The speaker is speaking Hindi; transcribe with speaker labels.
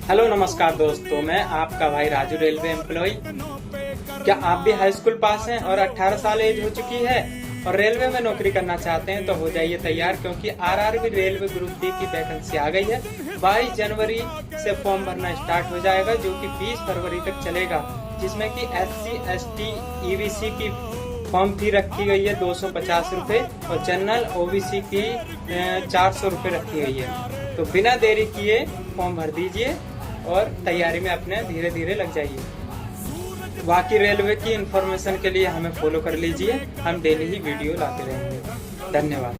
Speaker 1: हेलो नमस्कार दोस्तों, मैं आपका भाई राजू, रेलवे एम्प्लॉय। क्या आप भी हाई स्कूल पास हैं और 18 साल एज हो चुकी है और रेलवे में नौकरी करना चाहते हैं तो हो जाइए तैयार, क्योंकि आरआरबी रेलवे ग्रुप डी की वैकेंसी आ गई है। 22 जनवरी से फॉर्म भरना स्टार्ट हो जाएगा, जो कि 20 फरवरी तक चलेगा, जिसमें कि SC ST EBC की फॉर्म फी रखी गई है 250 रुपये और जनरल OBC की 400 रुपये रखी गई है। तो बिना देरी किए फॉर्म भर दीजिए और तैयारी में अपने धीरे धीरे लग जाइए। बाकी रेलवे की इंफॉर्मेशन के लिए हमें फॉलो कर लीजिए, हम डेली ही वीडियो लाते रहेंगे। धन्यवाद।